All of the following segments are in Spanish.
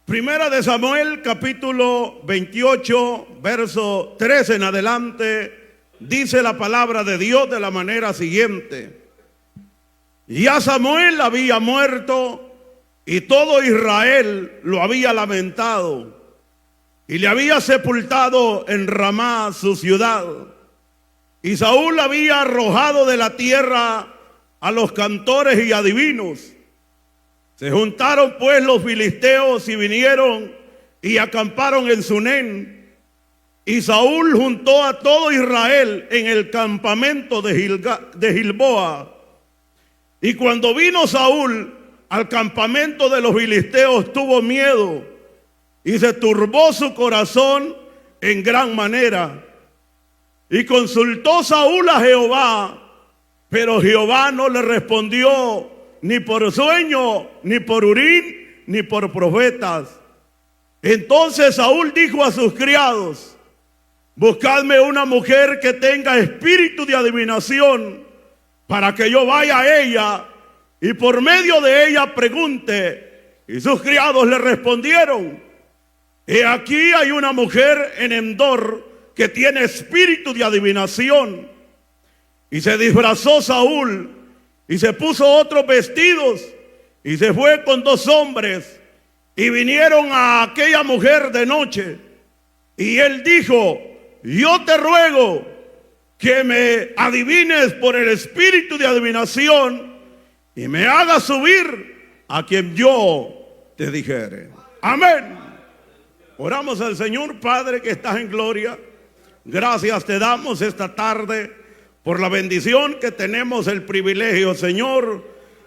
Primera de Samuel, capítulo 28, verso 13 en adelante, dice la palabra de Dios de la manera siguiente. Ya Samuel había muerto y todo Israel lo había lamentado y le había sepultado en Ramá su ciudad. Y Saúl había arrojado de la tierra a los cantores y adivinos. Se juntaron pues los filisteos y vinieron y acamparon en Sunén. Y Saúl juntó a todo Israel en el campamento de Gilboa. Y cuando vino Saúl al campamento de los filisteos, tuvo miedo y se turbó su corazón en gran manera. Y consultó Saúl a Jehová, pero Jehová no le respondió ni por sueño, ni por Urim, ni por profetas. Entonces Saúl dijo a sus criados: buscadme una mujer que tenga espíritu de adivinación, para que yo vaya a ella y por medio de ella pregunte. Y sus criados le respondieron: he aquí hay una mujer en Endor que tiene espíritu de adivinación. Y se disfrazó Saúl y se puso otros vestidos y se fue con 2 hombres y vinieron a aquella mujer de noche. Y él dijo: yo te ruego que me adivines por el espíritu de adivinación y me hagas subir a quien yo te dijere. Amén. Oramos al Señor. Padre que estás en gloria, gracias te damos esta tarde por la bendición que tenemos el privilegio, Señor,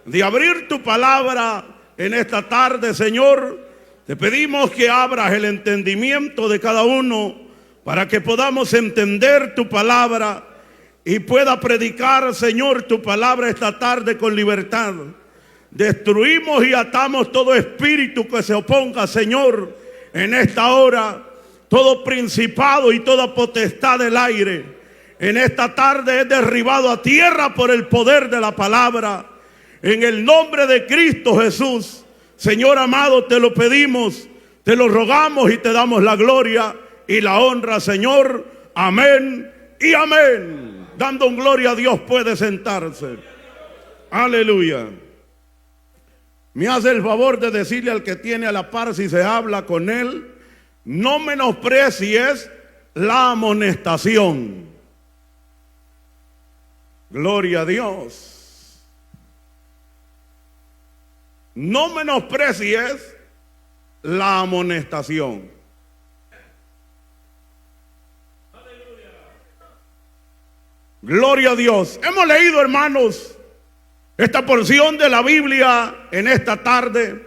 de abrir tu palabra en esta tarde, Señor. Te pedimos que abras el entendimiento de cada uno para que podamos entender tu palabra y pueda predicar, Señor, tu palabra esta tarde con libertad. Destruimos y atamos todo espíritu que se oponga, Señor, en esta hora, todo principado y toda potestad del aire. En esta tarde es derribado a tierra por el poder de la palabra. En el nombre de Cristo Jesús, Señor amado, te lo pedimos, te lo rogamos y te damos la gloria y la honra, Señor. Amén y amén. Dando un gloria a Dios puede sentarse. Aleluya. Me hace el favor de decirle al que tiene a la par, si se habla con él, no menosprecies la amonestación. Gloria a Dios. No menosprecies la amonestación. Gloria a Dios. Hemos leído, hermanos, esta porción de la Biblia en esta tarde.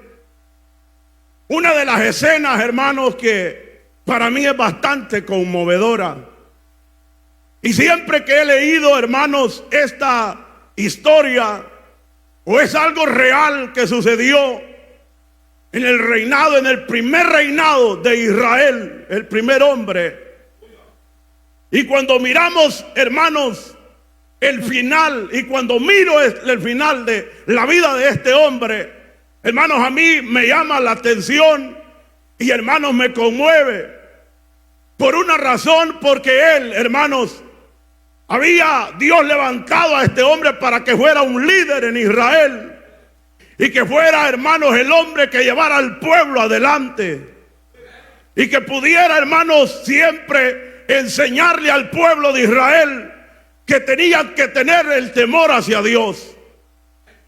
Una de las escenas, hermanos, que para mí es bastante conmovedora. Y siempre que he leído, hermanos, esta historia, o es algo real que sucedió en el reinado, en el primer reinado de Israel, el primer hombre. Y cuando miramos, hermanos, el final, y cuando miro el final de la vida de este hombre, hermanos, a mí me llama la atención y, hermanos, me conmueve. Por una razón, porque él, hermanos, había Dios levantado a este hombre para que fuera un líder en Israel y que fuera, hermanos, el hombre que llevara al pueblo adelante y que pudiera, hermanos, siempre enseñarle al pueblo de Israel que tenían que tener el temor hacia Dios.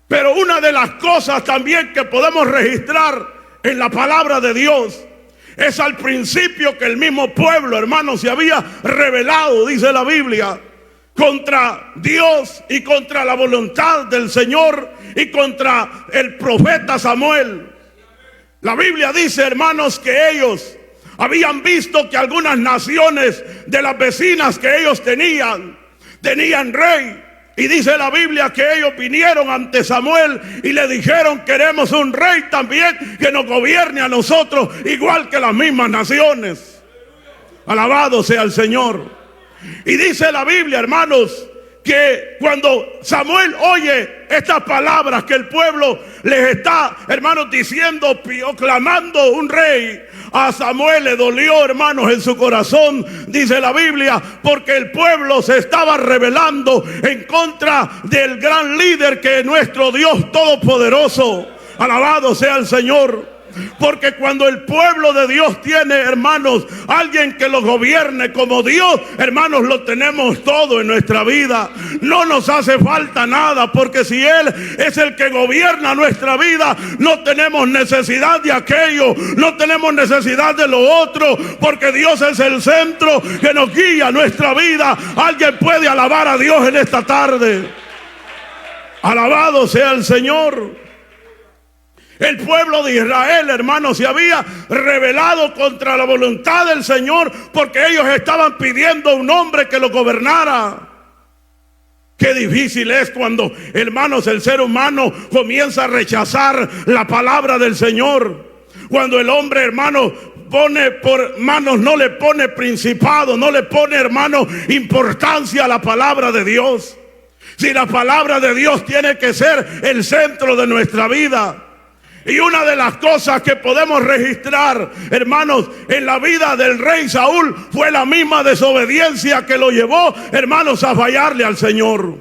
Pero una de las cosas también que podemos registrar en la palabra de Dios es al principio que el mismo pueblo, hermanos, se había rebelado, dice la Biblia, contra Dios y contra la voluntad del Señor y contra el profeta Samuel. La Biblia dice, hermanos, que ellos habían visto que algunas naciones de las vecinas que ellos tenían rey. Y dice la Biblia que ellos vinieron ante Samuel y le dijeron: queremos un rey también que nos gobierne a nosotros igual que las mismas naciones. Alabado sea el Señor. Y dice la Biblia, hermanos, que cuando Samuel oye estas palabras que el pueblo les está, hermanos, diciendo, clamando un rey, a Samuel le dolió, hermanos, en su corazón, dice la Biblia, porque el pueblo se estaba rebelando en contra del gran líder que es nuestro Dios Todopoderoso. Alabado sea el Señor. Porque cuando el pueblo de Dios tiene, hermanos, alguien que lo gobierne como Dios, hermanos, lo tenemos todo en nuestra vida. No nos hace falta nada, porque si Él es el que gobierna nuestra vida, no tenemos necesidad de aquello, no tenemos necesidad de lo otro, porque Dios es el centro que nos guía nuestra vida. Alguien puede alabar a Dios en esta tarde. Alabado sea el Señor. El pueblo de Israel, hermanos, se había rebelado contra la voluntad del Señor porque ellos estaban pidiendo un hombre que lo gobernara. Qué difícil es cuando, hermanos, el ser humano comienza a rechazar la palabra del Señor. Cuando el hombre, hermano, pone por manos, no le pone principado, no le pone, hermano, importancia a la palabra de Dios. Si la palabra de Dios tiene que ser el centro de nuestra vida. Y una de las cosas que podemos registrar, hermanos, en la vida del rey Saúl fue la misma desobediencia que lo llevó, hermanos, a fallarle al Señor.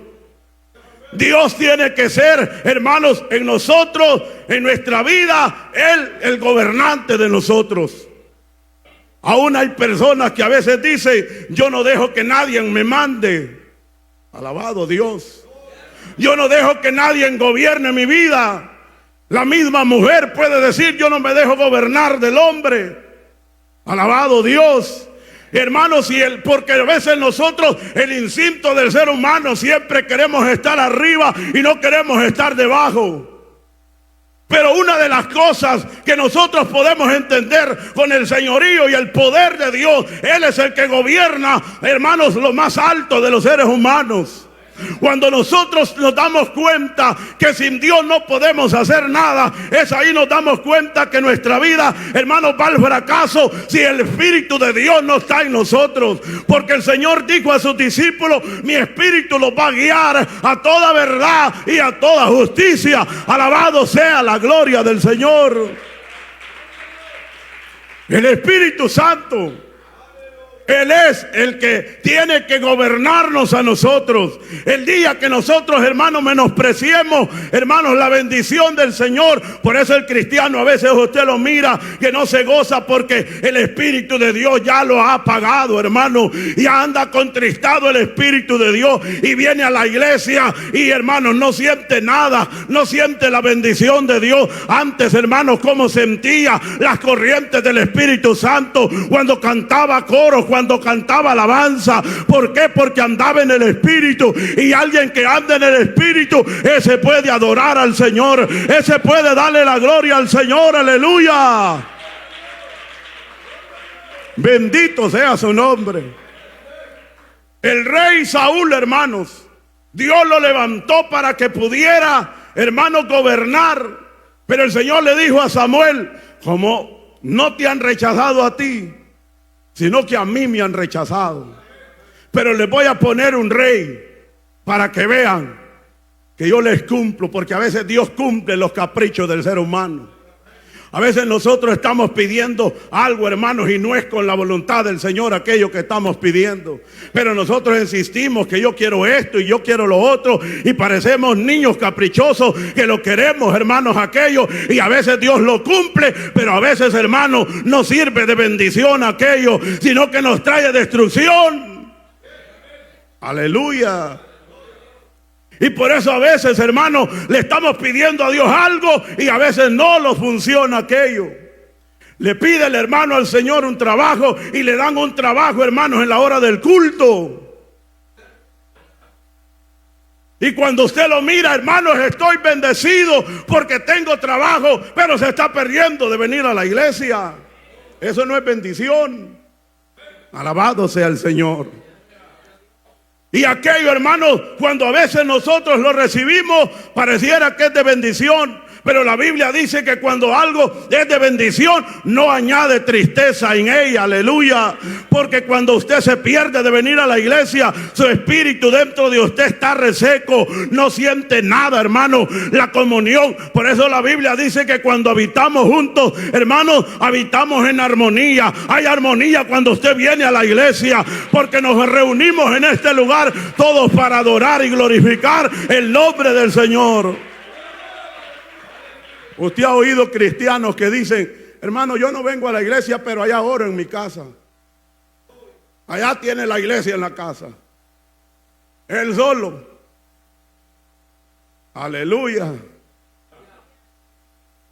Dios tiene que ser, hermanos, en nosotros, en nuestra vida, Él el gobernante de nosotros. Aún hay personas que a veces dicen, yo no dejo que nadie me mande. Alabado Dios. Yo no dejo que nadie gobierne mi vida. La misma mujer puede decir, yo no me dejo gobernar del hombre. Alabado Dios. Hermanos, porque a veces nosotros, el instinto del ser humano, siempre queremos estar arriba y no queremos estar debajo. Pero una de las cosas que nosotros podemos entender con el señorío y el poder de Dios, Él es el que gobierna, hermanos, lo más alto de los seres humanos. Cuando nosotros nos damos cuenta que sin Dios no podemos hacer nada, es ahí nos damos cuenta que nuestra vida, hermanos, va al fracaso si el Espíritu de Dios no está en nosotros. Porque el Señor dijo a sus discípulos, mi Espíritu los va a guiar a toda verdad y a toda justicia. Alabado sea la gloria del Señor. El Espíritu Santo, Él es el que tiene que gobernarnos a nosotros. El día que nosotros, hermanos, menospreciemos, hermanos, la bendición del Señor. Por eso el cristiano a veces usted lo mira que no se goza, porque el Espíritu de Dios ya lo ha apagado, hermano. Y anda contristado el Espíritu de Dios y viene a la iglesia y, hermanos, no siente nada, no siente la bendición de Dios. Antes, hermanos, cómo sentía las corrientes del Espíritu Santo cuando cantaba coros, cuando cantaba alabanza. ¿Por qué? Porque andaba en el Espíritu. Y alguien que anda en el Espíritu, ese puede adorar al Señor, ese puede darle la gloria al Señor. Aleluya. Bendito sea su nombre. El rey Saúl, hermanos, Dios lo levantó para que pudiera, hermanos, gobernar. Pero el Señor le dijo a Samuel, como no te han rechazado a ti, sino que a mí me han rechazado. Pero les voy a poner un rey para que vean que yo les cumplo, porque a veces Dios cumple los caprichos del ser humano. A veces nosotros estamos pidiendo algo, hermanos, y no es con la voluntad del Señor aquello que estamos pidiendo. Pero nosotros insistimos que yo quiero esto y yo quiero lo otro, y parecemos niños caprichosos que lo queremos, hermanos, aquello, y a veces Dios lo cumple, pero a veces, hermanos, no sirve de bendición aquello, sino que nos trae destrucción. Aleluya. Y por eso a veces, hermanos, le estamos pidiendo a Dios algo y a veces no lo funciona aquello. Le pide el hermano al Señor un trabajo y le dan un trabajo, hermanos, en la hora del culto. Y cuando usted lo mira, hermanos, estoy bendecido porque tengo trabajo, pero se está perdiendo de venir a la iglesia. Eso no es bendición. Alabado sea el Señor. Y aquello, hermanos, cuando a veces nosotros lo recibimos, pareciera que es de bendición. Pero la Biblia dice que cuando algo es de bendición, no añade tristeza en ella, aleluya. Porque cuando usted se pierde de venir a la iglesia, su espíritu dentro de usted está reseco, no siente nada, hermano. La comunión, por eso la Biblia dice que cuando habitamos juntos, hermanos, habitamos en armonía. Hay armonía cuando usted viene a la iglesia, porque nos reunimos en este lugar todos para adorar y glorificar el nombre del Señor. Usted ha oído cristianos que dicen: hermano, yo no vengo a la iglesia, pero allá oro en mi casa. Allá tiene la iglesia en la casa. Él solo. Aleluya.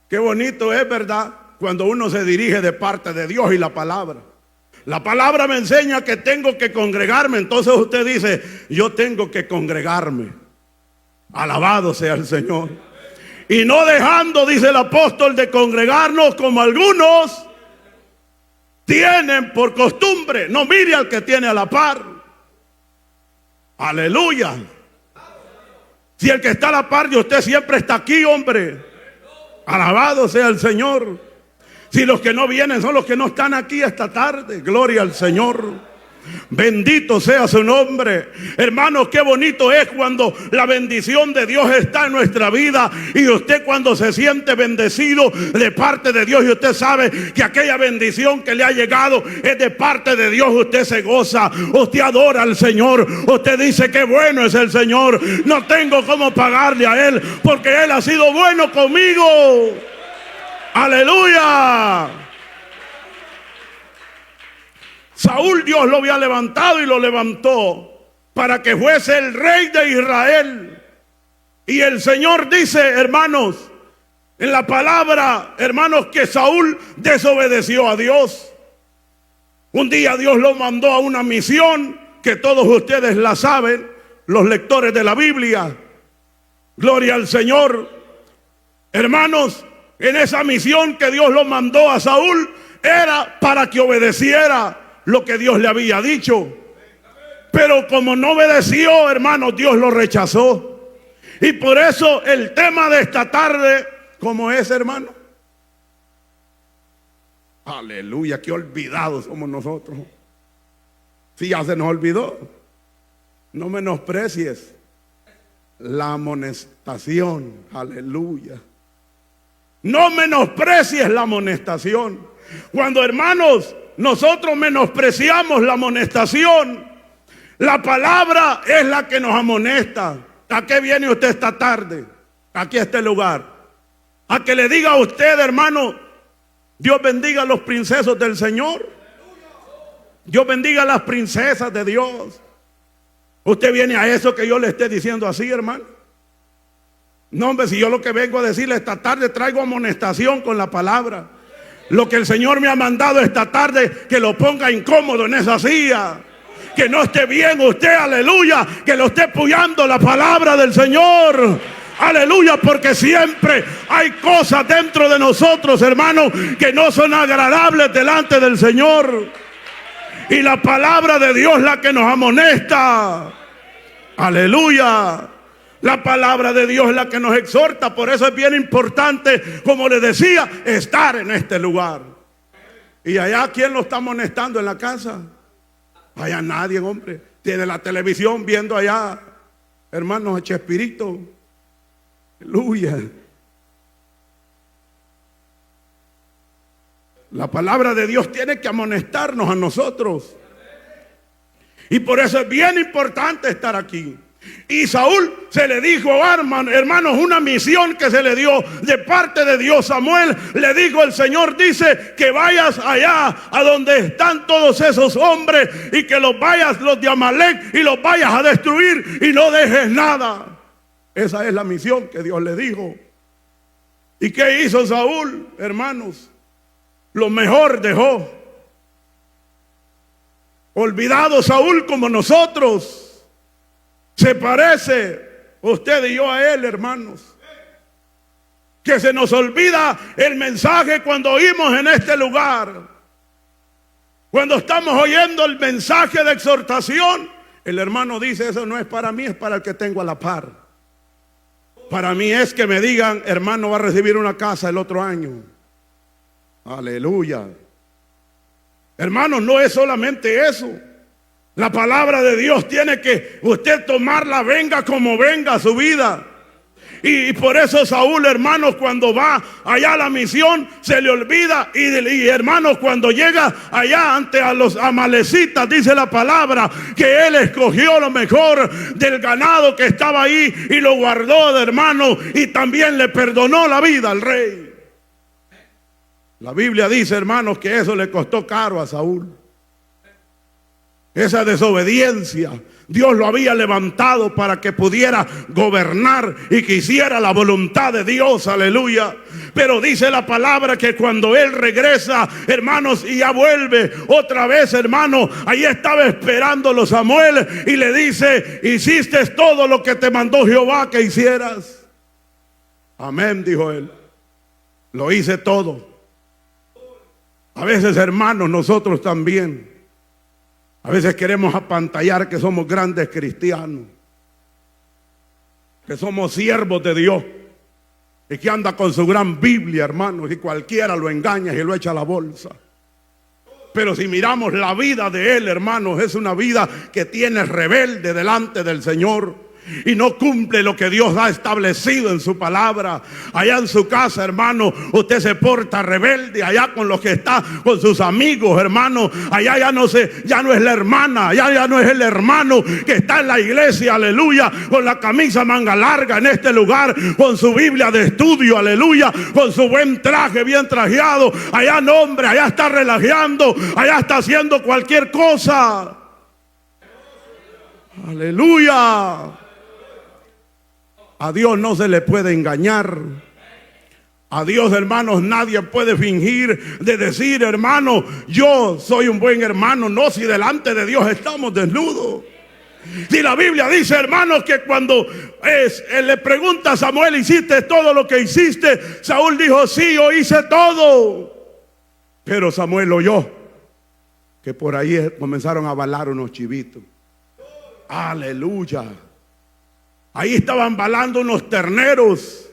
Qué bonito es, ¿verdad?, cuando uno se dirige de parte de Dios y la palabra. La palabra me enseña que tengo que congregarme. Entonces usted dice: yo tengo que congregarme. Alabado sea el Señor. Y no dejando, dice el apóstol, de congregarnos como algunos tienen por costumbre. No mire al que tiene a la par. Aleluya. Si el que está a la par de usted siempre está aquí, hombre. Alabado sea el Señor. Si los que no vienen son los que no están aquí esta tarde, gloria al Señor. Bendito sea su nombre. Hermanos, qué bonito es cuando la bendición de Dios está en nuestra vida. Y usted cuando se siente bendecido de parte de Dios, y usted sabe que aquella bendición que le ha llegado es de parte de Dios, usted se goza, usted adora al Señor. Usted dice: qué bueno es el Señor. No tengo cómo pagarle a Él, porque Él ha sido bueno conmigo. Aleluya. Saúl, Dios lo había levantado y lo levantó para que fuese el rey de Israel. Y el Señor dice, hermanos, en la palabra, hermanos, que Saúl desobedeció a Dios. Un día Dios lo mandó a una misión que todos ustedes la saben, los lectores de la Biblia. Gloria al Señor. Hermanos, en esa misión que Dios lo mandó a Saúl, era para que obedeciera lo que Dios le había dicho. Pero como no obedeció, hermanos, Dios lo rechazó. Y por eso el tema de esta tarde, ¿cómo es, hermano? Aleluya, qué olvidados somos nosotros. Si ya se nos olvidó. No menosprecies la amonestación. Aleluya. No menosprecies la amonestación. Cuando, hermanos, nosotros menospreciamos la amonestación, la palabra es la que nos amonesta. ¿A qué viene usted esta tarde? Aquí a este lugar. A que le diga a usted, hermano: Dios bendiga a los princesos del Señor. Dios bendiga a las princesas de Dios. ¿Usted viene a eso que yo le esté diciendo así, hermano? No, hombre, si yo lo que vengo a decirle esta tarde, traigo amonestación con la palabra. Lo que el Señor me ha mandado esta tarde, que lo ponga incómodo en esa silla. Que no esté bien usted, aleluya, que lo esté puyando la palabra del Señor. Aleluya, porque siempre hay cosas dentro de nosotros, hermanos, que no son agradables delante del Señor. Y la palabra de Dios es la que nos amonesta. Aleluya. La palabra de Dios es la que nos exhorta. Por eso es bien importante, como les decía, estar en este lugar. Y allá, ¿quién lo está amonestando en la casa? Allá nadie, hombre. Tiene la televisión viendo allá, hermanos, a Chespirito. Aleluya. La palabra de Dios tiene que amonestarnos a nosotros. Y por eso es bien importante estar aquí. Y Saúl se le dijo, hermanos, una misión que se le dio de parte de Dios. Samuel le dijo: el Señor dice que vayas allá a donde están todos esos hombres, y que los vayas, los de Amalek, y los vayas a destruir y no dejes nada. Esa es la misión que Dios le dijo. ¿Y qué hizo Saúl, hermanos? Lo mejor dejó. Olvidado Saúl como nosotros. Se parece usted y yo a él, hermanos. Que se nos olvida el mensaje cuando oímos en este lugar. Cuando estamos oyendo el mensaje de exhortación, el hermano dice: eso no es para mí, es para el que tengo a la par. Para mí es que me digan, hermano, va a recibir una casa el otro año. Aleluya. Hermanos, no es solamente eso. La palabra de Dios tiene que usted tomarla, venga como venga a su vida. Y por eso Saúl, hermanos, cuando va allá a la misión, se le olvida. Y hermanos, cuando llega allá ante a los amalecitas, dice la palabra que él escogió lo mejor del ganado que estaba ahí y lo guardó, hermano, y también le perdonó la vida al rey. La Biblia dice, hermanos, que eso le costó caro a Saúl. Esa desobediencia, Dios lo había levantado para que pudiera gobernar y que hiciera la voluntad de Dios, aleluya. Pero dice la palabra que cuando él regresa, hermanos, y ya vuelve otra vez, hermano, ahí estaba esperándolo Samuel y le dice, hiciste todo lo que te mandó Jehová que hicieras. Amén, dijo él, lo hice todo. A veces, hermanos, nosotros también a veces queremos apantallar que somos grandes cristianos, que somos siervos de Dios y que anda con su gran Biblia, hermanos, y cualquiera lo engaña y lo echa a la bolsa. Pero si miramos la vida de él, hermanos, es una vida que tiene rebelde delante del Señor y no cumple lo que Dios ha establecido en su palabra. Allá en su casa, hermano, usted se porta rebelde. Allá con los que está, con sus amigos, hermano, allá ya no es la hermana, allá ya no es el hermano que está en la iglesia, aleluya, con la camisa manga larga en este lugar, con su Biblia de estudio, aleluya, con su buen traje bien trajeado. Allá no, hombre, allá está relajando, allá está haciendo cualquier cosa. Aleluya. A Dios no se le puede engañar. A Dios, hermanos, nadie puede fingir de decir, hermano, yo soy un buen hermano. No, si delante de Dios estamos desnudos. Si la Biblia dice, hermanos, que cuando le pregunta a Samuel, ¿hiciste todo lo que hiciste? Saúl dijo, sí, yo hice todo. Pero Samuel oyó que por ahí comenzaron a balar unos chivitos. Aleluya. Ahí estaban balando unos terneros.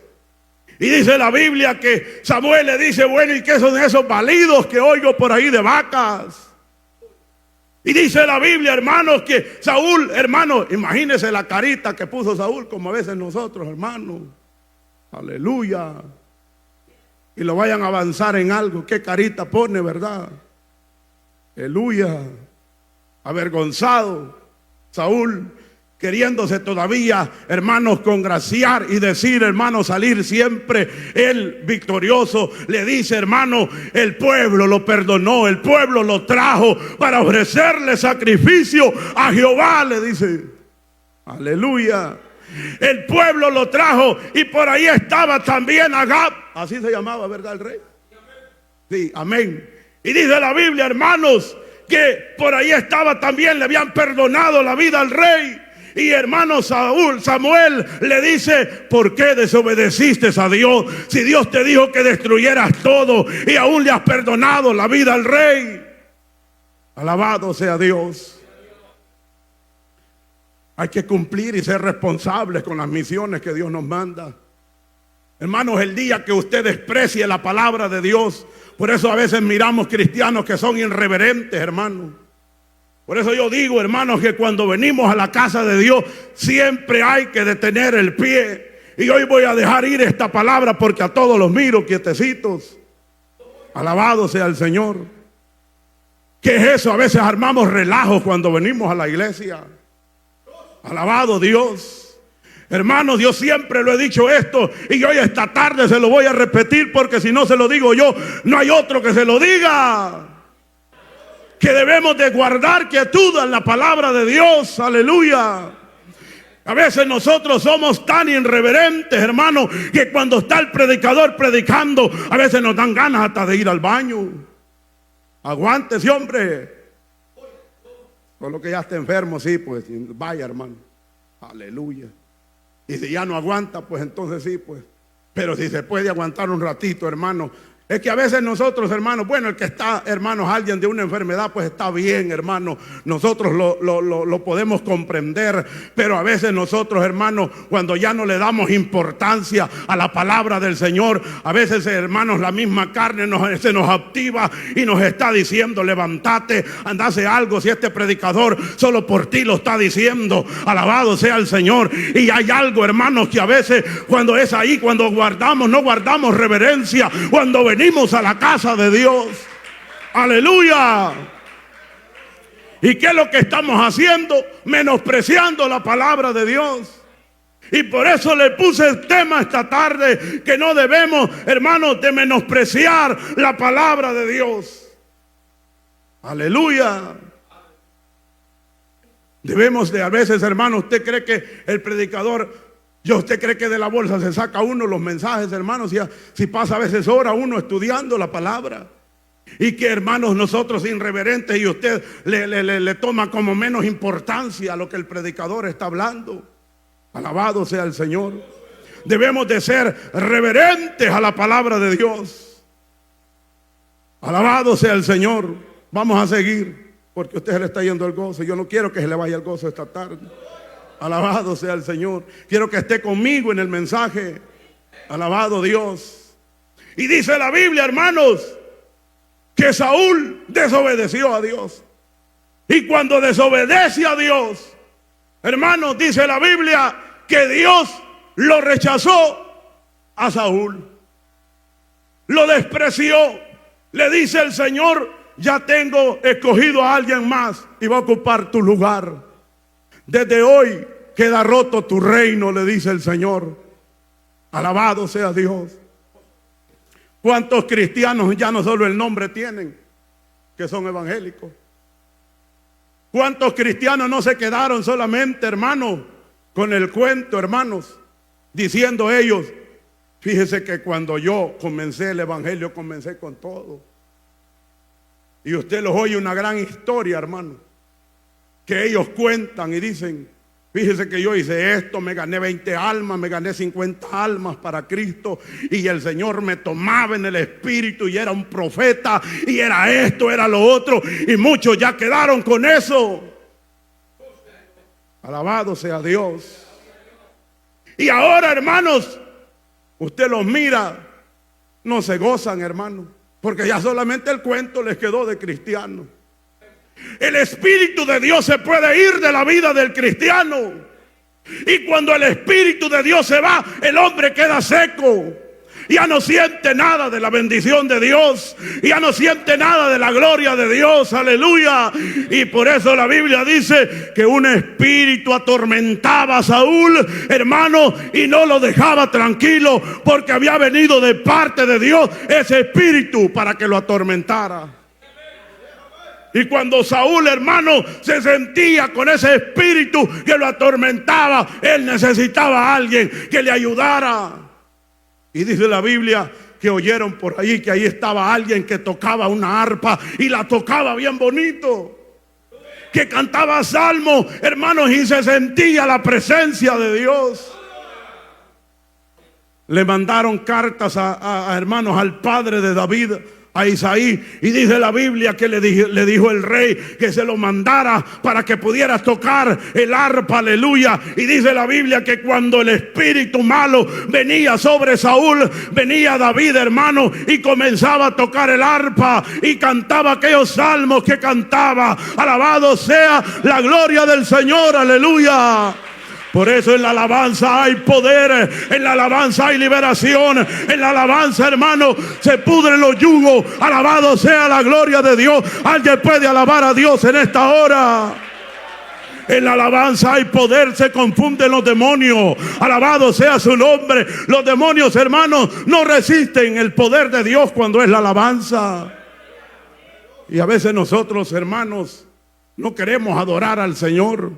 Y dice la Biblia que Samuel le dice, bueno, ¿y qué son esos balidos que oigo por ahí de vacas? Y dice la Biblia, hermanos, que Saúl, hermano, imagínese la carita que puso Saúl, como a veces nosotros, hermanos. Aleluya. Y lo vayan a avanzar en algo, qué carita pone, ¿verdad? Aleluya. Avergonzado Saúl, queriéndose todavía, hermanos, congraciar y decir, hermanos, salir siempre él victorioso. Le dice, hermano, el pueblo lo perdonó, el pueblo lo trajo para ofrecerle sacrificio a Jehová, le dice. Aleluya. El pueblo lo trajo y por ahí estaba también Agab, así se llamaba, ¿verdad, el rey? Sí, amén. Y dice la Biblia, hermanos, que por ahí estaba también, le habían perdonado la vida al rey. Y hermano Samuel le dice, ¿por qué desobedeciste a Dios? Si Dios te dijo que destruyeras todo y aún le has perdonado la vida al rey. Alabado sea Dios. Hay que cumplir y ser responsables con las misiones que Dios nos manda. Hermanos, el día que usted desprecie la palabra de Dios, por eso a veces miramos cristianos que son irreverentes, hermanos. Por eso yo digo, hermanos, que cuando venimos a la casa de Dios siempre hay que detener el pie. Y hoy voy a dejar ir esta palabra porque a todos los miro quietecitos. Alabado sea el Señor. ¿Qué es eso? A veces armamos relajos cuando venimos a la iglesia. Alabado Dios. Hermanos, yo siempre lo he dicho esto y hoy esta tarde se lo voy a repetir porque si no se lo digo yo, no hay otro que se lo diga. Que debemos de guardar quietud en la palabra de Dios, aleluya. A veces nosotros somos tan irreverentes, hermano, que cuando está el predicador predicando, a veces nos dan ganas hasta de ir al baño. Aguántese, hombre. Por lo que ya está enfermo, sí, pues vaya, hermano. Aleluya. Y si ya no aguanta, pues entonces sí, pues. Pero si se puede aguantar un ratito, hermano, Es que a veces nosotros, hermanos, bueno, el que está, hermanos, alguien de una enfermedad, pues está bien, hermanos. Nosotros lo podemos comprender. Pero a veces nosotros, hermanos, cuando ya no le damos importancia a la palabra del Señor, a veces, hermanos, la misma carne se nos activa y nos está diciendo: levántate, anda, hace algo. Si este predicador solo por ti lo está diciendo, alabado sea el Señor. Y hay algo, hermanos, que a veces cuando es ahí, cuando no guardamos reverencia, cuando venimos a la casa de Dios, aleluya. ¿Y qué es lo que estamos haciendo? Menospreciando la palabra de Dios. Y por eso le puse el tema esta tarde, que no debemos, hermanos, de menospreciar la palabra de Dios. Aleluya. Debemos de, a veces, hermanos, usted cree que el predicador, usted cree que de la bolsa se saca uno los mensajes, hermanos, si pasa a veces hora uno estudiando la palabra. Y que, hermanos, nosotros irreverentes, y usted le toma como menos importancia a lo que el predicador está hablando. Alabado sea el Señor. Debemos de ser reverentes a la palabra de Dios. Alabado sea el Señor. Vamos a seguir, porque a usted se le está yendo el gozo. Yo no quiero que se le vaya el gozo esta tarde. Alabado sea el Señor. Quiero que esté conmigo en el mensaje. Alabado Dios. Y dice la Biblia, hermanos, que Saúl desobedeció a Dios. Y cuando desobedece a Dios, hermanos, dice la Biblia que Dios lo rechazó a Saúl. Lo despreció. Le dice el Señor: ya tengo escogido a alguien más y va a ocupar tu lugar. Desde hoy queda roto tu reino, le dice el Señor. Alabado sea Dios. ¿Cuántos cristianos ya no solo el nombre tienen, que son evangélicos? ¿Cuántos cristianos no se quedaron solamente, hermanos, con el cuento, hermanos, diciendo ellos: fíjese que cuando yo comencé el evangelio, comencé con todo? Y usted los oye una gran historia, hermano, que ellos cuentan y dicen: fíjese que yo hice esto, me gané 20 almas, me gané 50 almas para Cristo, y el Señor me tomaba en el espíritu y era un profeta, y era esto, era lo otro, y muchos ya quedaron con eso. Alabado sea Dios. Y ahora, hermanos, usted los mira, no se gozan, hermanos, porque ya solamente el cuento les quedó de cristiano. El Espíritu de Dios se puede ir de la vida del cristiano, y cuando el Espíritu de Dios se va, el hombre queda seco. Ya no siente nada de la bendición de Dios, ya no siente nada de la gloria de Dios, aleluya. Y por eso la Biblia dice que un espíritu atormentaba a Saúl, hermano, y no lo dejaba tranquilo, porque había venido de parte de Dios ese espíritu para que lo atormentara. Y cuando Saúl, hermano, se sentía con ese espíritu que lo atormentaba, él necesitaba a alguien que le ayudara. Y dice la Biblia que oyeron por ahí que ahí estaba alguien que tocaba una arpa, y la tocaba bien bonito, que cantaba salmos, hermanos, y se sentía la presencia de Dios. Le mandaron cartas a hermanos, al padre de David, a Isaí, y dice la Biblia que le dijo el rey que se lo mandara para que pudiera tocar el arpa, aleluya. Y dice la Biblia que cuando el espíritu malo venía sobre Saúl, venía David, hermano, y comenzaba a tocar el arpa y cantaba aquellos salmos que cantaba. Alabado sea la gloria del Señor, aleluya. Por eso en la alabanza hay poder, en la alabanza hay liberación, en la alabanza, hermano, se pudren los yugos. Alabado sea la gloria de Dios. Alguien puede alabar a Dios en esta hora. En la alabanza hay poder, se confunden los demonios. Alabado sea su nombre. Los demonios, hermanos, no resisten el poder de Dios cuando es la alabanza. Y a veces nosotros, hermanos, no queremos adorar al Señor.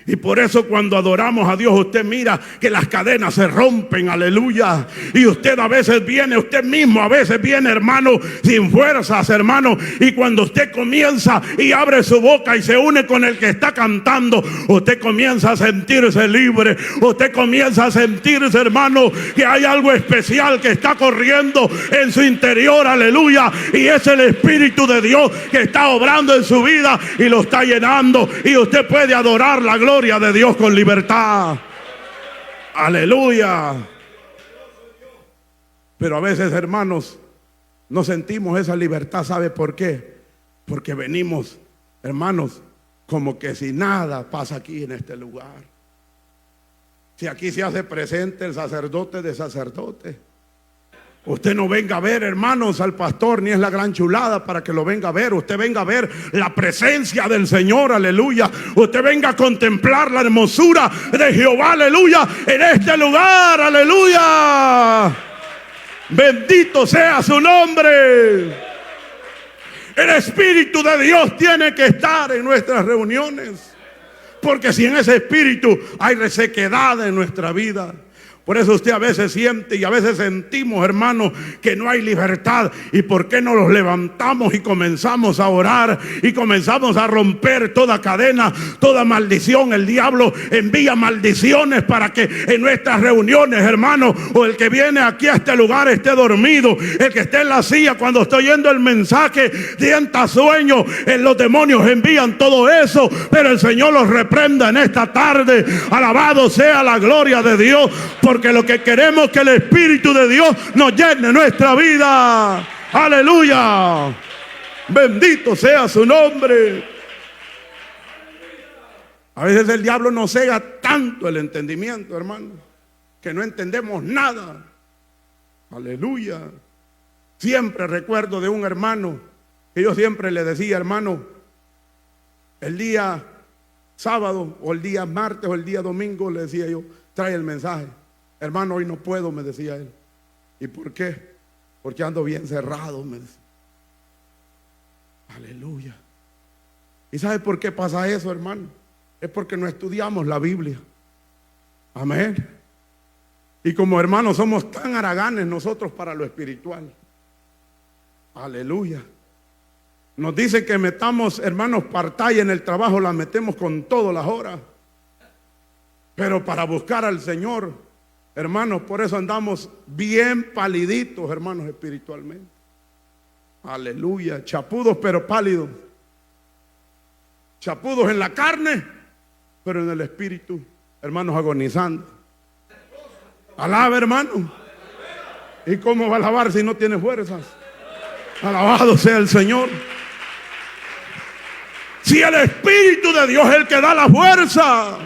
Y por eso cuando adoramos a Dios, usted mira que las cadenas se rompen, aleluya. Y usted a veces viene, usted mismo a veces viene, hermano, sin fuerzas, hermano. Y cuando usted comienza y abre su boca y se une con el que está cantando, usted comienza a sentirse libre. Usted comienza a sentirse, hermano, que hay algo especial que está corriendo en su interior, aleluya. Y es el Espíritu de Dios que está obrando en su vida y lo está llenando. Y usted puede adorar la gloria de Dios con libertad. Aleluya. Pero a veces, hermanos, no sentimos esa libertad. ¿Sabe por qué? Porque venimos, hermanos, como que si nada pasa aquí en este lugar. Si aquí se hace presente el sacerdote de sacerdotes, usted no venga a ver, hermanos, al pastor, ni es la gran chulada para que lo venga a ver. Usted venga a ver la presencia del Señor, aleluya. Usted venga a contemplar la hermosura de Jehová, aleluya, en este lugar, aleluya. Bendito sea su nombre. El Espíritu de Dios tiene que estar en nuestras reuniones, porque sin ese Espíritu hay resequedad en nuestra vida. Por eso usted a veces siente y a veces sentimos, hermanos, que no hay libertad. ¿Y por qué no nos levantamos y comenzamos a orar y comenzamos a romper toda cadena, toda maldición? El diablo envía maldiciones para que en nuestras reuniones, hermanos, o el que viene aquí a este lugar esté dormido, el que esté en la silla cuando estoy oyendo el mensaje sienta sueño. Los demonios envían todo eso, pero el Señor los reprenda en esta tarde. Alabado sea la gloria de Dios, porque lo que queremos es que el Espíritu de Dios nos llene nuestra vida. Aleluya. Bendito sea su nombre. A veces el diablo nos cega tanto el entendimiento, hermano, que no entendemos nada. Aleluya. Siempre recuerdo de un hermano que yo siempre le decía, hermano, el día sábado o el día martes o el día domingo, le decía yo, trae el mensaje. Hermano, hoy no puedo, me decía él. ¿Y por qué? Porque ando bien cerrado, me decía. Aleluya. ¿Y sabe por qué pasa eso, hermano? Es porque no estudiamos la Biblia. Amén. Y como hermanos somos tan haraganes nosotros para lo espiritual. Aleluya. Nos dicen que metamos, hermanos, partalla en el trabajo, la metemos con todas las horas. Pero para buscar al Señor, hermanos, por eso andamos bien paliditos, hermanos, espiritualmente. Aleluya. Chapudos pero pálidos. Chapudos en la carne, pero en el espíritu, hermanos, agonizando. Alaba, hermano. ¿Y cómo va a alabar si no tiene fuerzas? Alabado sea el Señor. Si el Espíritu de Dios es el que da la fuerza.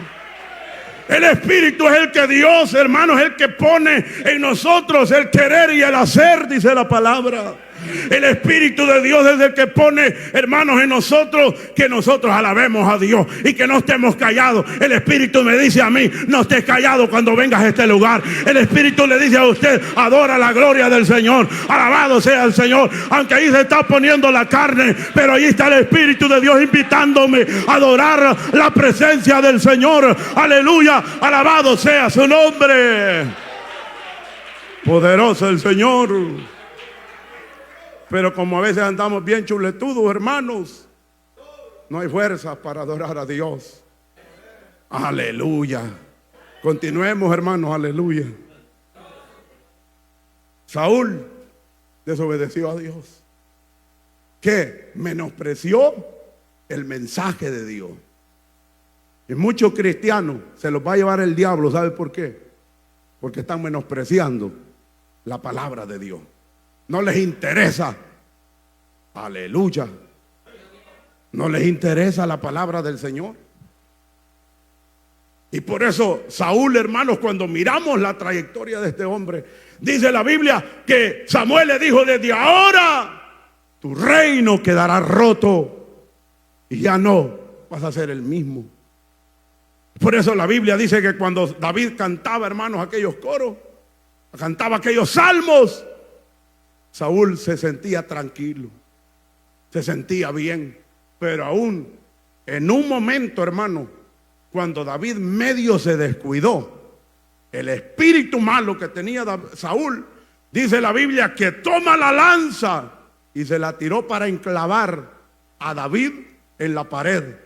El Espíritu es el que Dios, hermanos, es el que pone en nosotros el querer y el hacer, dice la palabra. El Espíritu de Dios es el que pone, hermanos, en nosotros que nosotros alabemos a Dios y que no estemos callados. El Espíritu me dice a mí, no estés callado cuando vengas a este lugar. El Espíritu le dice a usted, adora la gloria del Señor. Alabado sea el Señor. Aunque ahí se está poniendo la carne, pero ahí está el Espíritu de Dios invitándome a adorar la presencia del Señor. Aleluya. Alabado sea su nombre. Poderoso el Señor. Pero como a veces andamos bien chuletudos, hermanos, no hay fuerzas para adorar a Dios. Aleluya. Continuemos, hermanos, aleluya. Saúl desobedeció a Dios. ¿Qué? Menospreció el mensaje de Dios. Y muchos cristianos se los va a llevar el diablo. ¿Sabe por qué? Porque están menospreciando la palabra de Dios. No les interesa. Aleluya. No les interesa la palabra del Señor. Y por eso Saúl, hermanos, cuando miramos la trayectoria de este hombre, dice la Biblia que Samuel le dijo, desde ahora tu reino quedará roto y ya no vas a ser el mismo. Por eso la Biblia dice que cuando David cantaba, hermanos, aquellos coros, cantaba aquellos salmos, Saúl se sentía tranquilo, se sentía bien, pero aún en un momento, hermano, cuando David medio se descuidó, el espíritu malo que tenía Saúl, dice la Biblia que toma la lanza y se la tiró para enclavar a David en la pared.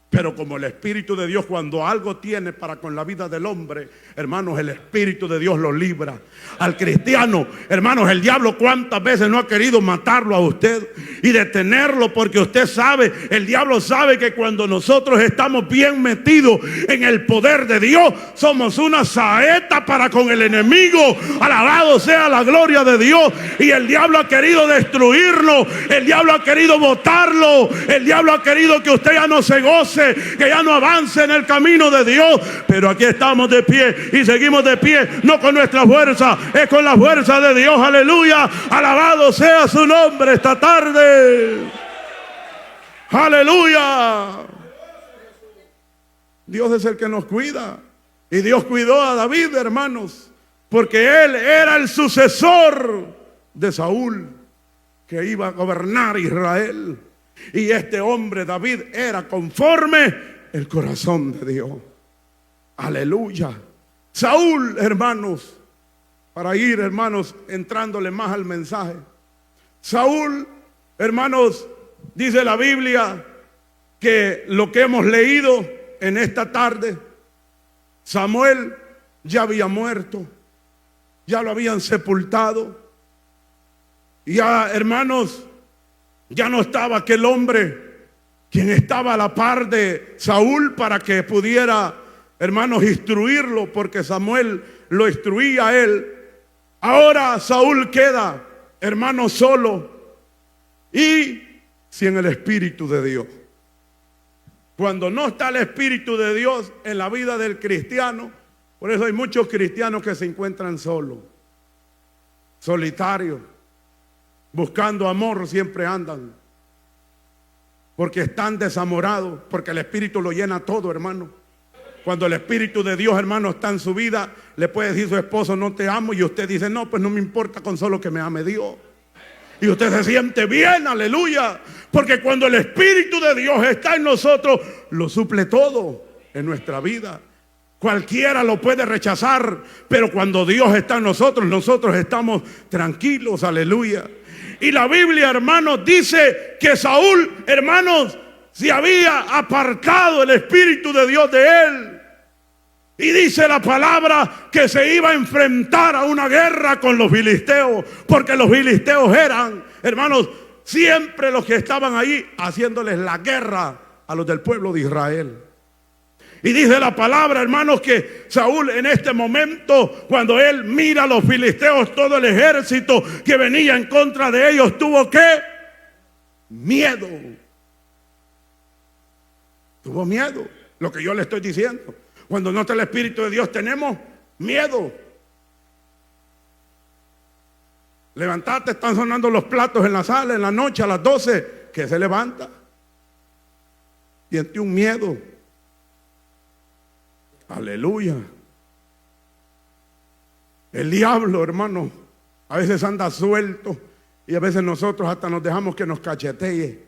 Pero como el Espíritu de Dios, cuando algo tiene para con la vida del hombre, hermanos, el Espíritu de Dios lo libra. Al cristiano, hermanos, el diablo cuántas veces no ha querido matarlo a usted y detenerlo, porque usted sabe, el diablo sabe que cuando nosotros estamos bien metidos en el poder de Dios, somos una saeta para con el enemigo. Alabado sea la gloria de Dios. Y el diablo ha querido destruirlo, el diablo ha querido botarlo, el diablo ha querido que usted ya no se goce, que ya no avance en el camino de Dios. Pero aquí estamos de pie y seguimos de pie, no con nuestra fuerza, es con la fuerza de Dios. Aleluya, alabado sea su nombre esta tarde. Aleluya. Dios es el que nos cuida, y Dios cuidó a David, hermanos, porque él era el sucesor de Saúl, que iba a gobernar Israel. Y este hombre David era conforme el corazón de Dios. Aleluya. Saúl, hermanos, para ir, hermanos, entrándole más al mensaje. Saúl, hermanos, dice la Biblia que lo que hemos leído en esta tarde, Samuel ya había muerto, ya lo habían sepultado. Ya, hermanos, ya no estaba aquel hombre quien estaba a la par de Saúl para que pudiera, hermanos, instruirlo, porque Samuel lo instruía a él. Ahora Saúl queda, hermanos, solo y sin el Espíritu de Dios. Cuando no está el Espíritu de Dios en la vida del cristiano, por eso hay muchos cristianos que se encuentran solos, solitarios, buscando amor, siempre andan, porque están desamorados, porque el Espíritu lo llena todo, hermano. Cuando el Espíritu de Dios, hermano, está en su vida, le puede decir a su esposo: no te amo, y usted dice: no, pues no me importa, con solo que me ame Dios. Y usted se siente bien, aleluya, porque cuando el Espíritu de Dios está en nosotros, lo suple todo en nuestra vida. Cualquiera lo puede rechazar, pero cuando Dios está en nosotros, nosotros estamos tranquilos, aleluya. Y la Biblia, hermanos, dice que Saúl, hermanos, se había apartado el Espíritu de Dios de él. Y dice la palabra que se iba a enfrentar a una guerra con los filisteos, porque los filisteos eran, hermanos, siempre los que estaban ahí haciéndoles la guerra a los del pueblo de Israel. Y dice la palabra, hermanos, que Saúl en este momento, cuando él mira a los filisteos, todo el ejército que venía en contra de ellos, tuvo ¿qué? Miedo. Tuvo miedo. Lo que yo le estoy diciendo. Cuando no está el Espíritu de Dios, tenemos miedo. Levantate, están sonando los platos en la sala en la noche a las 12. Que se levanta. Siente un miedo. Aleluya. El diablo, hermano, a veces anda suelto y a veces nosotros hasta nos dejamos que nos cachetee.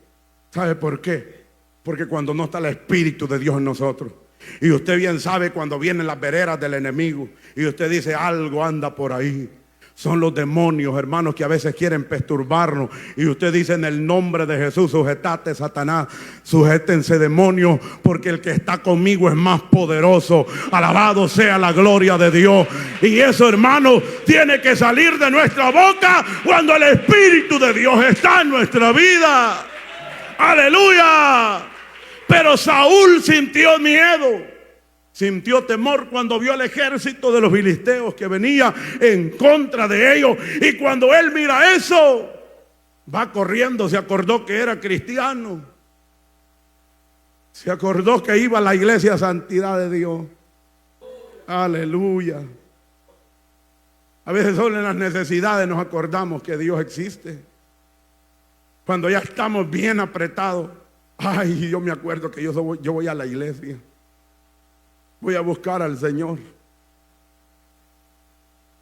¿Sabe por qué? Porque cuando no está el Espíritu de Dios en nosotros, y usted bien sabe cuando vienen las veredas del enemigo y usted dice: algo anda por ahí. Son los demonios, hermanos, que a veces quieren perturbarnos. Y usted dice: en el nombre de Jesús, sujetate, Satanás, sujétense, demonios, porque el que está conmigo es más poderoso. Alabado sea la gloria de Dios. Y eso, hermanos, tiene que salir de nuestra boca cuando el Espíritu de Dios está en nuestra vida. Aleluya. Pero Saúl sintió miedo. Sintió temor cuando vio el ejército de los filisteos que venía en contra de ellos. Y cuando él mira eso, va corriendo. Se acordó que era cristiano. Se acordó que iba a la iglesia Santidad de Dios. Aleluya. A veces solo en las necesidades nos acordamos que Dios existe. Cuando ya estamos bien apretados. Ay, yo me acuerdo que yo voy a la iglesia. Voy a buscar al Señor.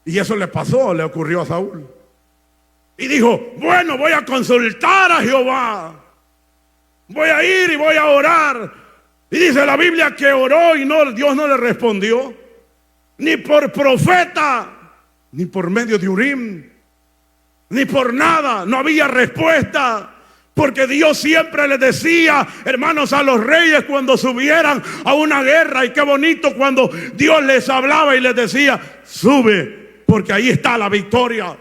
Y eso le pasó, le ocurrió a Saúl. Y dijo: bueno, voy a consultar a Jehová. Voy a ir y voy a orar. Y dice la Biblia que oró y Dios no le respondió, ni por profeta, ni por medio de Urim, ni por nada. No había respuesta, porque Dios siempre le decía, hermanos, a los reyes cuando subieran a una guerra. Y qué bonito cuando Dios les hablaba y les decía: sube, porque ahí está la victoria.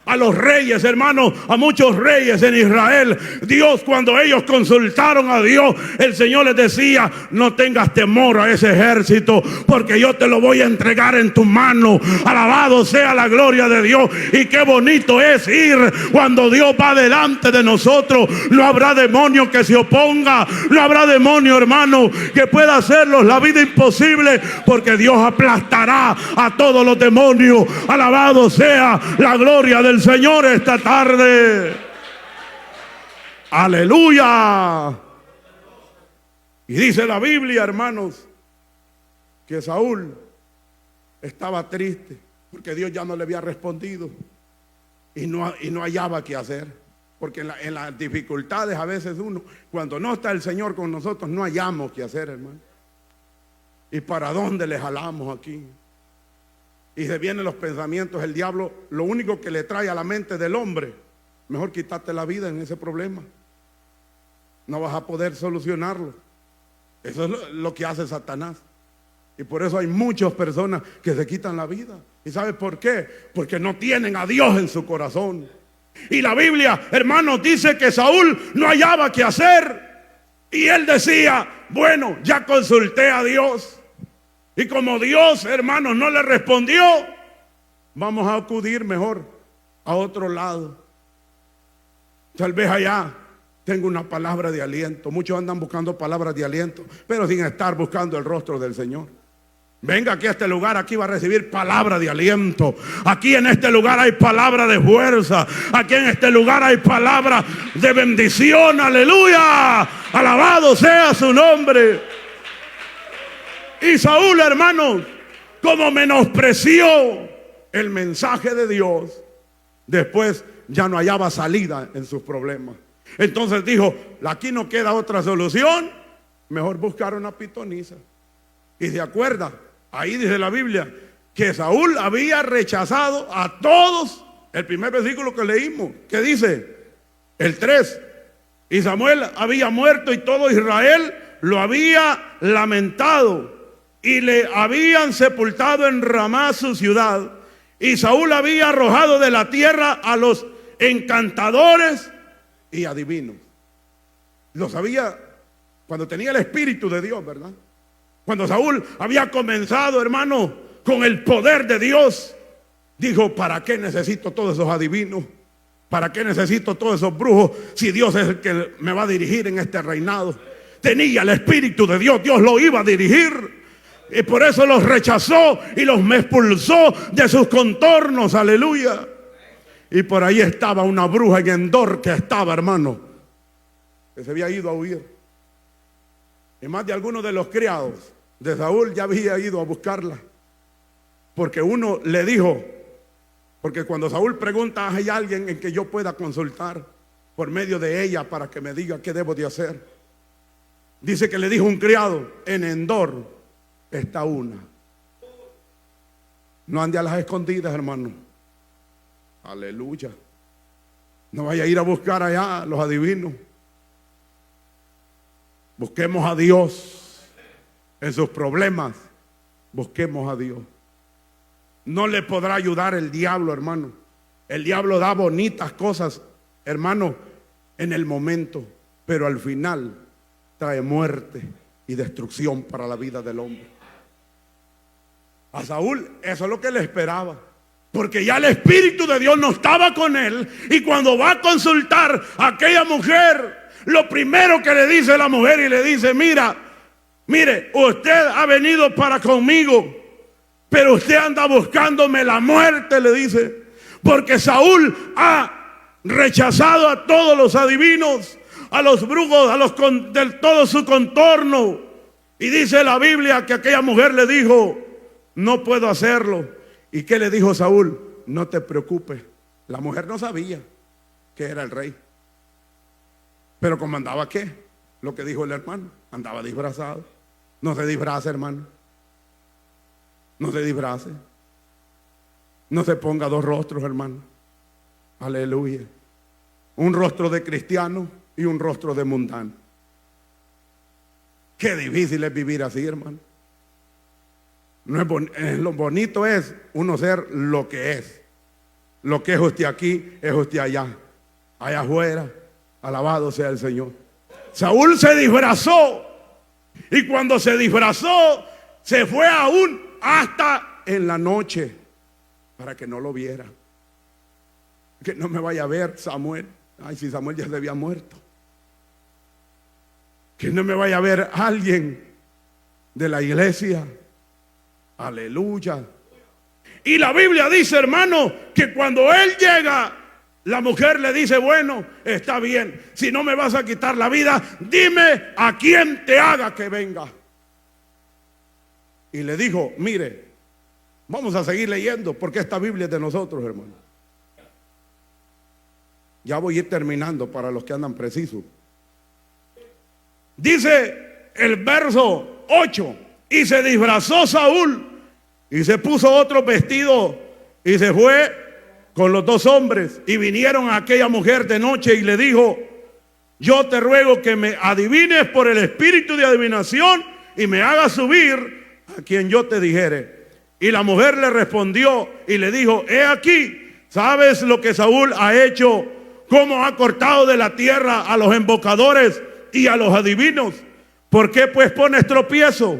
A los reyes, hermanos, a muchos reyes en Israel, Dios, cuando ellos consultaron a Dios, el Señor les decía: no tengas temor a ese ejército, porque yo te lo voy a entregar en tu mano. Alabado sea la gloria de Dios. Y qué bonito es ir cuando Dios va delante de nosotros. No habrá demonio que se oponga, no habrá demonio, hermano, que pueda hacernos la vida imposible, porque Dios aplastará a todos los demonios. Alabado sea la gloria del Señor esta tarde. Aleluya. Y dice la Biblia, hermanos, que Saúl estaba triste porque Dios ya no le había respondido y no hallaba qué hacer. Porque en las dificultades a veces uno, cuando no está el Señor con nosotros, no hallamos qué hacer, hermano. ¿Y para dónde le jalamos aquí? Y se vienen los pensamientos. El diablo, lo único que le trae a la mente del hombre: mejor quitarte la vida en ese problema. No vas a poder solucionarlo. Eso es lo que hace Satanás. Y por eso hay muchas personas que se quitan la vida. ¿Y sabe por qué? Porque no tienen a Dios en su corazón. Y la Biblia, hermanos, dice que Saúl no hallaba qué hacer. Y él decía: bueno, ya consulté a Dios. Y como Dios, hermanos, no le respondió, vamos a acudir mejor a otro lado. Tal vez allá tengo una palabra de aliento. Muchos andan buscando palabras de aliento, pero sin estar buscando el rostro del Señor. Venga aquí a este lugar, aquí va a recibir palabra de aliento. Aquí en este lugar hay palabra de fuerza. Aquí en este lugar hay palabra de bendición. Aleluya. Alabado sea su nombre. Y Saúl, hermanos, como menospreció el mensaje de Dios, después ya no hallaba salida en sus problemas. Entonces dijo: aquí no queda otra solución, mejor buscar una pitonisa. Y se acuerda, ahí dice la Biblia, que Saúl había rechazado a todos. El primer versículo que leímos, que dice, el 3: y Samuel había muerto y todo Israel lo había lamentado, y le habían sepultado en Ramá su ciudad. Y Saúl había arrojado de la tierra a los encantadores y adivinos. Lo sabía cuando tenía el Espíritu de Dios, ¿verdad? Cuando Saúl había comenzado, hermano, con el poder de Dios, dijo: ¿para qué necesito todos esos adivinos? ¿Para qué necesito todos esos brujos si Dios es el que me va a dirigir en este reinado? Tenía el Espíritu de Dios, Dios lo iba a dirigir. Y por eso los rechazó y los expulsó de sus contornos. Aleluya. Y por ahí estaba una bruja en Endor que estaba, hermano, que se había ido a huir. Y más de algunos de los criados de Saúl ya había ido a buscarla. Porque uno le dijo, porque cuando Saúl pregunta: ¿hay alguien en que yo pueda consultar por medio de ella para que me diga qué debo de hacer? Dice que le dijo un criado: en Endor está una. No ande a las escondidas, hermano. Aleluya. No vaya a ir a buscar allá los adivinos. Busquemos a Dios en sus problemas. Busquemos a Dios. No le podrá ayudar el diablo, hermano. El diablo da bonitas cosas, hermano, en el momento, pero al final trae muerte y destrucción para la vida del hombre. A Saúl eso es lo que le esperaba, porque ya el Espíritu de Dios no estaba con él. Y cuando va a consultar a aquella mujer, lo primero que le dice la mujer, y le dice: mire, usted ha venido para conmigo, pero usted anda buscándome la muerte, le dice, porque Saúl ha rechazado a todos los adivinos, a los brujos, de todo su contorno. Y dice la Biblia que aquella mujer le dijo: no puedo hacerlo. ¿Y qué le dijo Saúl? No te preocupes. La mujer no sabía que era el rey, pero como andaba, ¿qué? Lo que dijo el hermano, andaba disfrazado. No se disfrace, hermano. No se disfrace. No se ponga dos rostros, hermano. Aleluya. Un rostro de cristiano y un rostro de mundano. Qué difícil es vivir así, hermano. No es lo bonito es uno ser lo que es. Lo que es usted aquí, es usted allá. Allá afuera, alabado sea el Señor. Saúl se disfrazó. Y cuando se disfrazó, se fue aún hasta en la noche, para que no lo viera. Que no me vaya a ver Samuel. Ay, si Samuel ya se había muerto. Que no me vaya a ver alguien de la iglesia. Aleluya. Y la Biblia dice, hermano, que cuando él llega, la mujer le dice, bueno, está bien, si no me vas a quitar la vida, dime a quién te haga que venga. Y le dijo, mire, vamos a seguir leyendo, porque esta Biblia es de nosotros, hermano. Ya voy a ir terminando para los que andan precisos. Dice el verso 8, y se disfrazó Saúl y se puso otro vestido y se fue con los dos hombres, y vinieron a aquella mujer de noche y le dijo, yo te ruego que me adivines por el espíritu de adivinación y me hagas subir a quien yo te dijere. Y la mujer le respondió y le dijo, he aquí, ¿sabes lo que Saúl ha hecho? Cómo ha cortado de la tierra a los embocadores y a los adivinos. ¿Por qué pues pones tropiezo?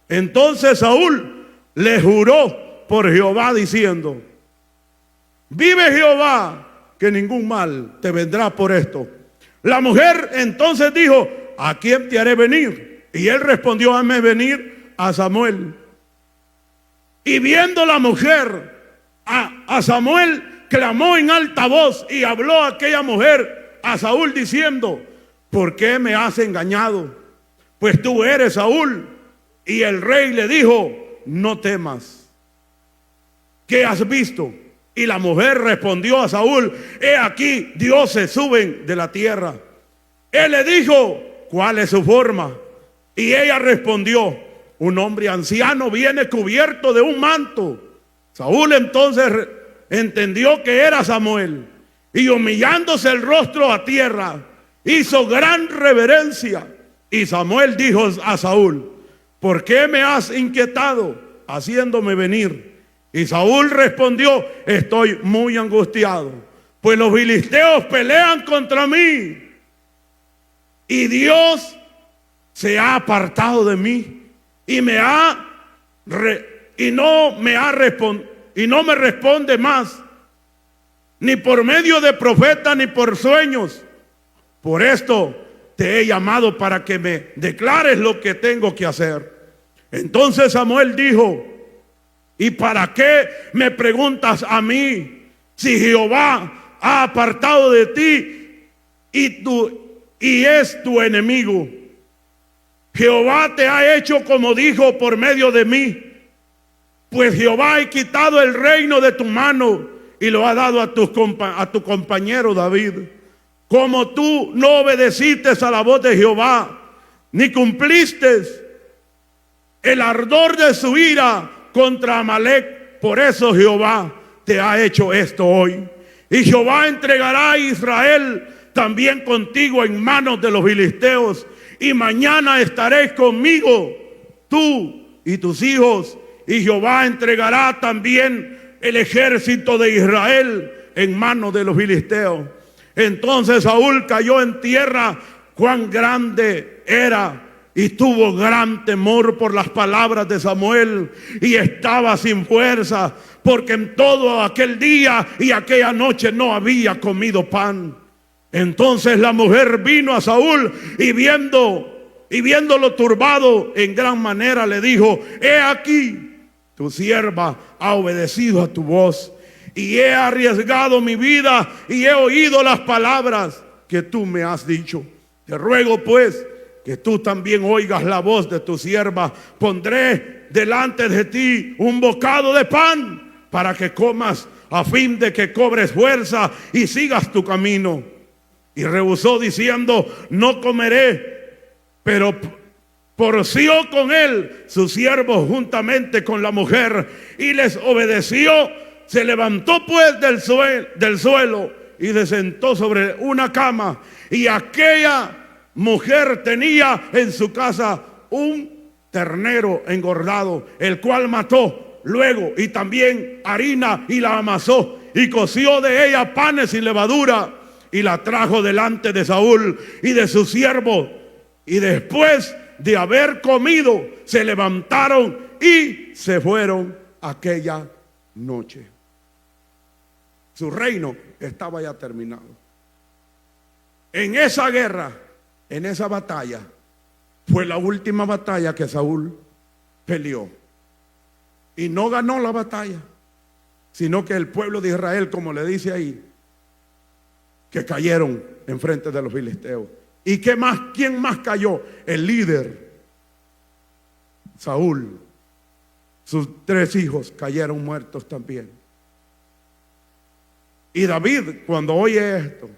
Entonces Saúl le juró por Jehová diciendo, vive Jehová, que ningún mal te vendrá por esto. La mujer entonces dijo, ¿a quién te haré venir? Y él respondió, hazme venir a Samuel. Y viendo la mujer a Samuel, clamó en alta voz y habló aquella mujer a Saúl diciendo, ¿por qué me has engañado? Pues tú eres Saúl. Y el rey le dijo, no temas. ¿Qué has visto? Y la mujer respondió a Saúl, he aquí, dioses suben de la tierra. Él le dijo, ¿cuál es su forma? Y ella respondió, un hombre anciano viene cubierto de un manto. Saúl entonces entendió que era Samuel, y humillándose el rostro a tierra, hizo gran reverencia. Y Samuel dijo a Saúl, ¿por qué me has inquietado haciéndome venir? Y Saúl respondió, estoy muy angustiado, pues los filisteos pelean contra mí, y Dios se ha apartado de mí, y no me responde más, ni por medio de profeta, ni por sueños. Por esto te he llamado para que me declares lo que tengo que hacer. Entonces Samuel dijo, ¿y para qué me preguntas a mí? Si Jehová ha apartado de ti y es tu enemigo. Jehová te ha hecho como dijo por medio de mí. Pues Jehová ha quitado el reino de tu mano y lo ha dado a tu compañero David. Como tú no obedeciste a la voz de Jehová, ni cumpliste el ardor de su ira contra Amalec, por eso Jehová te ha hecho esto hoy. Y Jehová entregará a Israel también contigo en manos de los filisteos. Y mañana estaréis conmigo, tú y tus hijos. Y Jehová entregará también el ejército de Israel en manos de los filisteos. Entonces Saúl cayó en tierra, cuán grande era, y tuvo gran temor por las palabras de Samuel, y estaba sin fuerza, porque en todo aquel día y aquella noche no había comido pan. Entonces la mujer vino a Saúl y viéndolo turbado en gran manera le dijo, he aquí, tu sierva ha obedecido a tu voz, y he arriesgado mi vida y he oído las palabras que tú me has dicho. Te ruego pues que tú también oigas la voz de tu sierva. Pondré delante de ti un bocado de pan para que comas, a fin de que cobres fuerza y sigas tu camino. Y rehusó diciendo, no comeré, pero porció con él sus siervos juntamente con la mujer y les obedeció. Se levantó pues del suelo y se sentó sobre una cama, y aquella mujer tenía en su casa un ternero engordado, el cual mató luego, y también harina, y la amasó y coció de ella panes sin levadura, y la trajo delante de Saúl y de sus siervos. Y después de haber comido, se levantaron y se fueron aquella noche. Su reino estaba ya terminado. En esa guerra, en esa batalla, fue la última batalla que Saúl peleó. Y no ganó la batalla, sino que el pueblo de Israel, como le dice ahí, que cayeron enfrente de los filisteos. ¿Y qué más? ¿Quién más cayó? El líder, Saúl. Sus 3 hijos cayeron muertos también. Y David, cuando oye esto,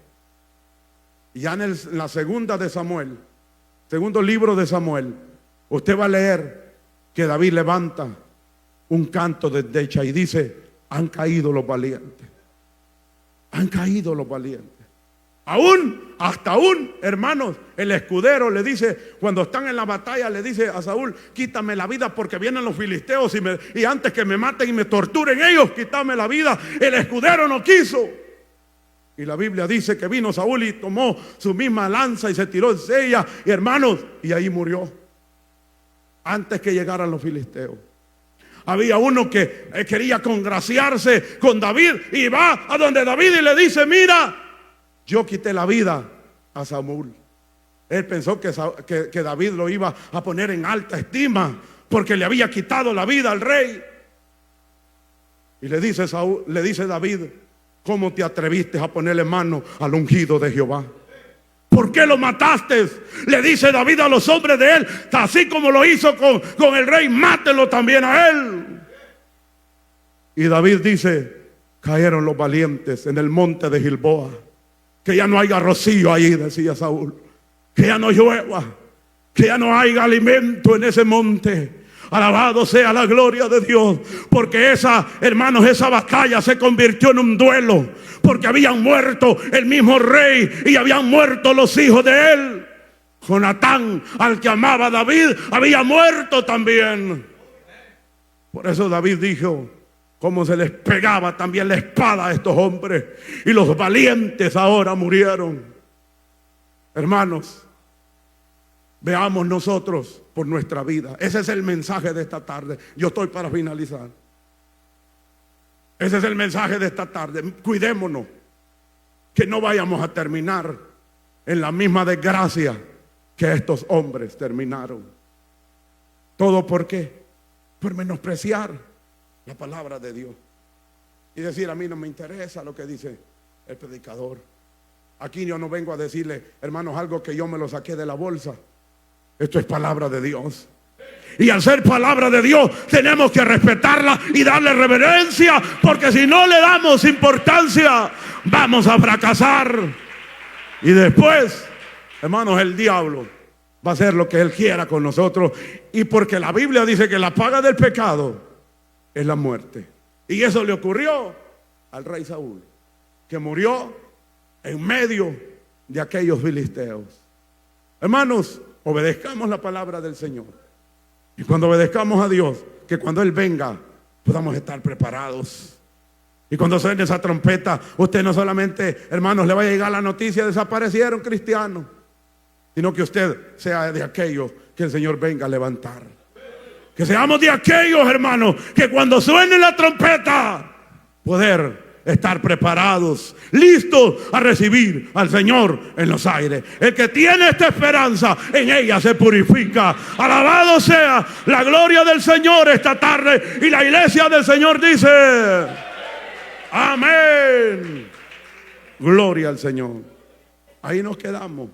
ya en la segunda de Samuel, segundo libro de Samuel, usted va a leer que David levanta un canto de decha y dice: han caído los valientes. Han caído los valientes. Hasta aún, hermanos, el escudero le dice, cuando están en la batalla, le dice a Saúl: quítame la vida porque vienen los filisteos y antes que me maten y me torturen ellos, quítame la vida. El escudero no quiso. Y la Biblia dice que vino Saúl y tomó su misma lanza y se tiró en ella, y hermanos, y ahí murió antes que llegaran los filisteos. Había uno que quería congraciarse con David y va a donde David y le dice: mira, yo quité la vida a Saúl. Él pensó que David lo iba a poner en alta estima porque le había quitado la vida al rey. Y le dice David: ¿cómo te atreviste a ponerle mano al ungido de Jehová? ¿Por qué lo mataste? Le dice David a los hombres de él: así como lo hizo con el rey, mátenlo también a él. Y David dice: cayeron los valientes en el monte de Gilboa. Que ya no haya rocío ahí, decía Saúl. Que ya no llueva, que ya no haya alimento en ese monte. Alabado sea la gloria de Dios. Porque hermanos, esa batalla se convirtió en un duelo. Porque habían muerto el mismo rey y habían muerto los hijos de él. Jonatán, al que amaba a David, había muerto también. Por eso David dijo: cómo se les pegaba también la espada a estos hombres, y los valientes ahora murieron. Hermanos, veamos nosotros por nuestra vida. Ese es el mensaje de esta tarde. Yo estoy para finalizar. Ese es el mensaje de esta tarde. Cuidémonos, que no vayamos a terminar en la misma desgracia que estos hombres terminaron. ¿Todo por qué? Por menospreciar la palabra de Dios y decir: a mí no me interesa lo que dice el predicador. Aquí yo no vengo a decirle, hermanos, algo que yo me lo saqué de la bolsa. Esto es palabra de Dios, y al ser palabra de Dios tenemos que respetarla y darle reverencia, porque si no le damos importancia vamos a fracasar. Y después, hermanos, el diablo va a hacer lo que él quiera con nosotros. Y porque la Biblia dice que la paga del pecado es la muerte. Y eso le ocurrió al rey Saúl, que murió en medio de aquellos filisteos. Hermanos, obedezcamos la palabra del Señor. Y cuando obedezcamos a Dios, que cuando Él venga podamos estar preparados. Y cuando suene esa trompeta, usted no solamente, hermanos, le va a llegar la noticia: desaparecieron cristianos, sino que usted sea de aquellos que el Señor venga a levantar. Que seamos de aquellos, hermanos, que cuando suene la trompeta, poder estar preparados, listos a recibir al Señor en los aires. El que tiene esta esperanza, en ella se purifica. Alabado sea la gloria del Señor esta tarde. Y la iglesia del Señor dice: amén. Gloria al Señor. Ahí nos quedamos.